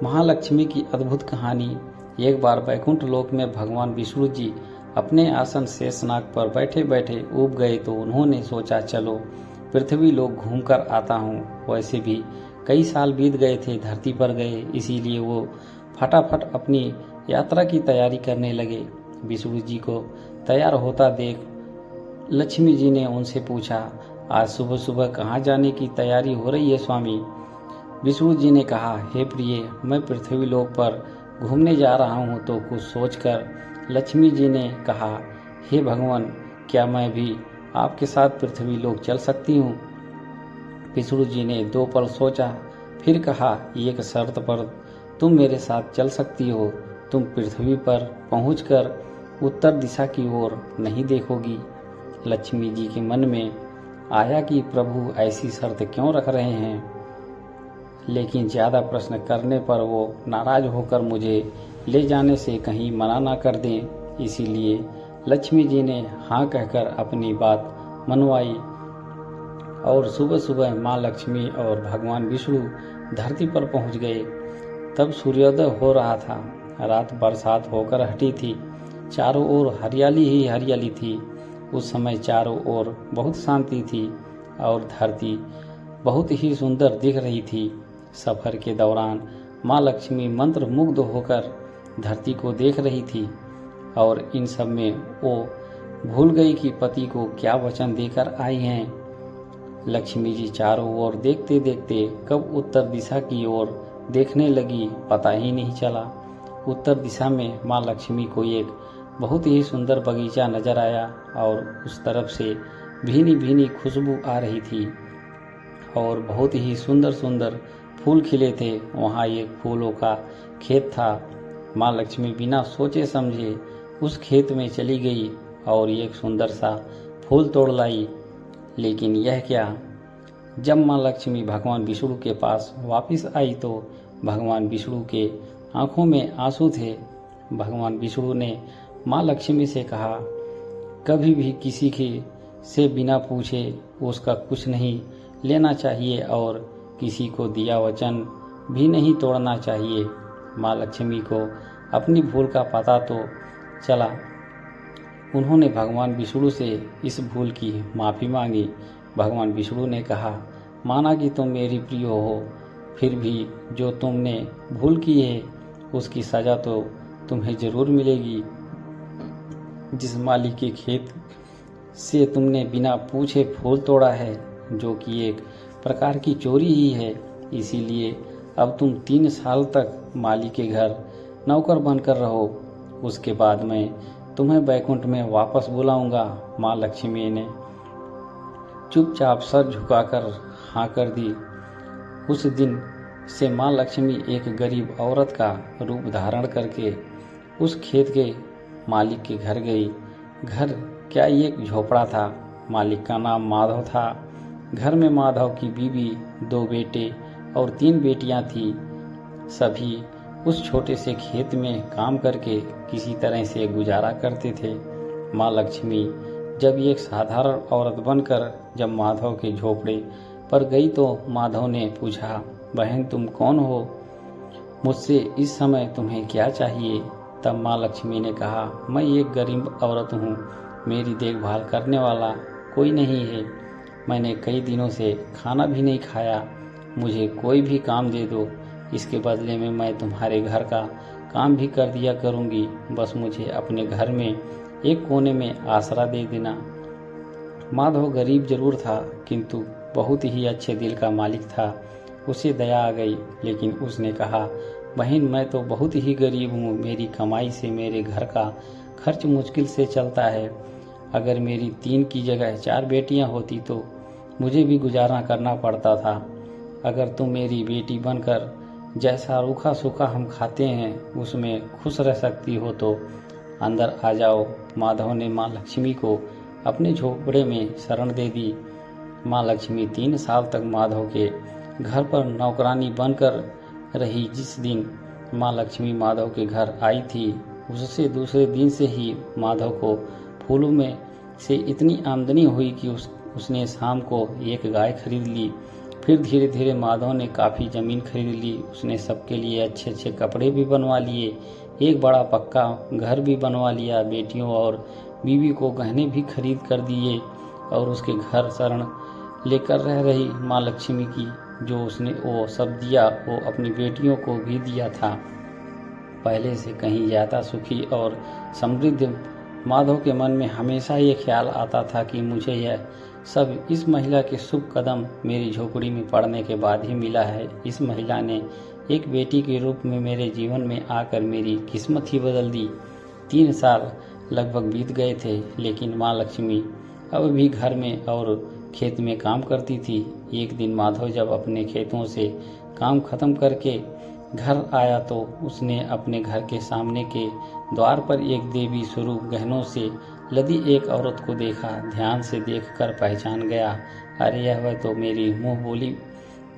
महालक्ष्मी की अद्भुत कहानी। एक बार वैकुंठ लोक में भगवान विष्णु जी अपने आसन शेषनाग पर बैठे बैठे ऊब गए तो उन्होंने सोचा, चलो पृथ्वी लोक घूमकर आता हूँ। वैसे भी कई साल बीत गए थे धरती पर गए, इसीलिए वो फटाफट अपनी यात्रा की तैयारी करने लगे। विष्णु जी को तैयार होता देख लक्ष्मी जी ने उनसे पूछा, आज सुबह सुबह कहाँ जाने की तैयारी हो रही है स्वामी? विष्णु जी ने कहा, हे प्रिय, मैं पृथ्वी लोक पर घूमने जा रहा हूँ। तो कुछ सोचकर लक्ष्मी जी ने कहा, हे भगवान, क्या मैं भी आपके साथ पृथ्वी लोक चल सकती हूँ? विष्णु जी ने 2 पल सोचा, फिर कहा, एक शर्त पर तुम मेरे साथ चल सकती हो। तुम पृथ्वी पर पहुंचकर उत्तर दिशा की ओर नहीं देखोगी। लक्ष्मी जी के मन में आया कि प्रभु ऐसी शर्त क्यों रख रहे हैं, लेकिन ज़्यादा प्रश्न करने पर वो नाराज होकर मुझे ले जाने से कहीं मना ना कर दें। इसीलिए लक्ष्मी जी ने हाँ कहकर अपनी बात मनवाई और सुबह सुबह माँ लक्ष्मी और भगवान विष्णु धरती पर पहुंच गए। तब सूर्योदय हो रहा था, रात बरसात होकर हटी थी, चारों ओर हरियाली ही हरियाली थी। उस समय चारों ओर बहुत शांति थी और धरती बहुत ही सुंदर दिख रही थी। सफर के दौरान माँ लक्ष्मी मंत्र मुग्ध होकर धरती को देख रही थी और इन सब में वो भूल गई कि पति को क्या वचन देकर आई हैं। लक्ष्मी जी चारों ओर देखते देखते कब उत्तर दिशा की ओर देखने लगी, पता ही नहीं चला। उत्तर दिशा में माँ लक्ष्मी को एक बहुत ही सुंदर बगीचा नजर आया और उस तरफ से भीनी भीनी खुशबू आ रही थी और बहुत ही सुंदर सुंदर फूल खिले थे। वहाँ एक फूलों का खेत था। माँ लक्ष्मी बिना सोचे समझे उस खेत में चली गई और एक सुंदर सा फूल तोड़ लाई। लेकिन यह क्या, जब माँ लक्ष्मी भगवान विष्णु के पास वापस आई तो भगवान विष्णु के आंखों में आंसू थे। भगवान विष्णु ने माँ लक्ष्मी से कहा, कभी भी किसी के से बिना पूछे उसका कुछ नहीं लेना चाहिए और किसी को दिया वचन भी नहीं तोड़ना चाहिए। माँ लक्ष्मी को अपनी भूल का पता तो चला। उन्होंने भगवान विष्णु से इस भूल की माफ़ी मांगी। भगवान विष्णु ने कहा, माना कि तुम मेरी प्रिय हो, फिर भी जो तुमने भूल की है उसकी सज़ा तो तुम्हें ज़रूर मिलेगी। जिस माली के खेत से तुमने बिना पूछे फूल तोड़ा है, जो कि एक प्रकार की चोरी ही है, इसीलिए अब तुम 3 साल तक माली के घर नौकर बनकर रहो। उसके बाद मैं तुम्हें बैकुंठ में वापस बुलाऊंगा। माँ लक्ष्मी ने चुपचाप सर झुकाकर हाँ कर दी। उस दिन से माँ लक्ष्मी एक गरीब औरत का रूप धारण करके उस खेत के मालिक के घर गई। घर क्या, एक झोपड़ा था। मालिक का नाम माधव था। घर में माधव की बीवी, 2 बेटे और 3 बेटियां थी। सभी उस छोटे से खेत में काम करके किसी तरह से गुजारा करते थे। माँ लक्ष्मी जब एक साधारण औरत बनकर जब माधव के झोपड़े पर गई तो माधव ने पूछा, बहन तुम कौन हो? मुझसे इस समय तुम्हें क्या चाहिए? तब माँ लक्ष्मी ने कहा, मैं एक गरीब औरत हूँ, मेरी देखभाल करने वाला कोई नहीं है। मैंने कई दिनों से खाना भी नहीं खाया। मुझे कोई भी काम दे दो, इसके बदले में मैं तुम्हारे घर का काम भी कर दिया करूँगी। बस मुझे अपने घर में एक कोने में आसरा दे देना। माधव गरीब जरूर था, किंतु बहुत ही अच्छे दिल का मालिक था। उसे दया आ गई, लेकिन उसने कहा, बहन मैं तो बहुत ही गरीब हूँ, मेरी कमाई से मेरे घर का खर्च मुश्किल से चलता है। अगर मेरी 3 की जगह 4 बेटियाँ होती तो मुझे भी गुजारा करना पड़ता था। अगर तुम मेरी बेटी बनकर जैसा रूखा सूखा हम खाते हैं उसमें खुश रह सकती हो तो अंदर आ जाओ। माधव ने माँ लक्ष्मी को अपने झोपड़े में शरण दे दी। माँ लक्ष्मी 3 साल तक माधव के घर पर नौकरानी बनकर रही। जिस दिन माँ लक्ष्मी माधव के घर आई थी, उससे दूसरे दिन से ही माधव को फूलों में से इतनी आमदनी हुई कि उसने शाम को एक गाय खरीद ली। फिर धीरे धीरे माधव ने काफ़ी ज़मीन खरीद ली। उसने सबके लिए अच्छे अच्छे कपड़े भी बनवा लिए, एक बड़ा पक्का घर भी बनवा लिया, बेटियों और बीवी को गहने भी खरीद कर दिए और उसके घर शरण लेकर रह रही माँ लक्ष्मी की जो उसने वो सब दिया वो अपनी बेटियों को भी दिया था। पहले से कहीं ज़्यादा सुखी और समृद्ध माधव के मन में हमेशा ये ख्याल आता था कि मुझे यह सब इस महिला के शुभ कदम मेरी झोपड़ी में पड़ने के बाद ही मिला है। इस महिला ने एक बेटी के रूप में मेरे जीवन में आकर मेरी किस्मत ही बदल दी। 3 साल लगभग बीत गए थे, लेकिन माँ लक्ष्मी अब भी घर में और खेत में काम करती थी। एक दिन माधव जब अपने खेतों से काम खत्म करके घर आया तो उसने अपने घर के सामने के द्वार पर एक देवी स्वरूप गहनों से लदी एक औरत को देखा। ध्यान से देखकर पहचान गया, अरे यह तो मेरी मुँह बोली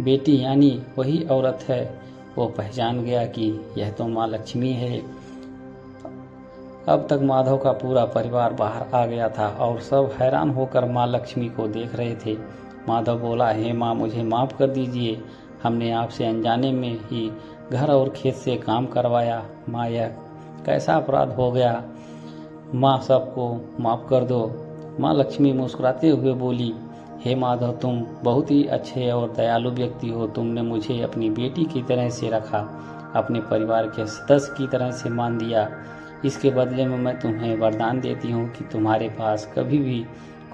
बेटी यानी वही औरत है। वो पहचान गया कि यह तो माँ लक्ष्मी है। अब तक माधव का पूरा परिवार बाहर आ गया था और सब हैरान होकर माँ लक्ष्मी को देख रहे थे। माधव बोला, हे माँ, मुझे माफ़ कर दीजिए, हमने आपसे अनजाने में ही घर और खेत से काम करवाया। माँ, यह कैसा अपराध हो गया, माँ सबको माफ़ कर दो। माँ लक्ष्मी मुस्कुराते हुए बोली, हे माधव, तुम बहुत ही अच्छे और दयालु व्यक्ति हो। तुमने मुझे अपनी बेटी की तरह से रखा, अपने परिवार के सदस्य की तरह से मान दिया। इसके बदले में मैं तुम्हें वरदान देती हूँ कि तुम्हारे पास कभी भी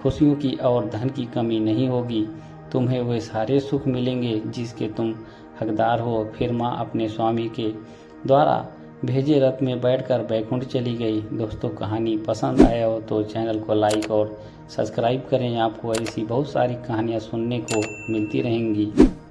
खुशियों की और धन की कमी नहीं होगी। तुम्हें वे सारे सुख मिलेंगे जिसके तुम हकदार हो। फिर माँ अपने स्वामी के द्वारा भेजे रथ में बैठकर बैकुंठ चली गई। दोस्तों, कहानी पसंद आया हो तो चैनल को लाइक और सब्सक्राइब करें। आपको ऐसी बहुत सारी कहानियाँ सुनने को मिलती रहेंगी।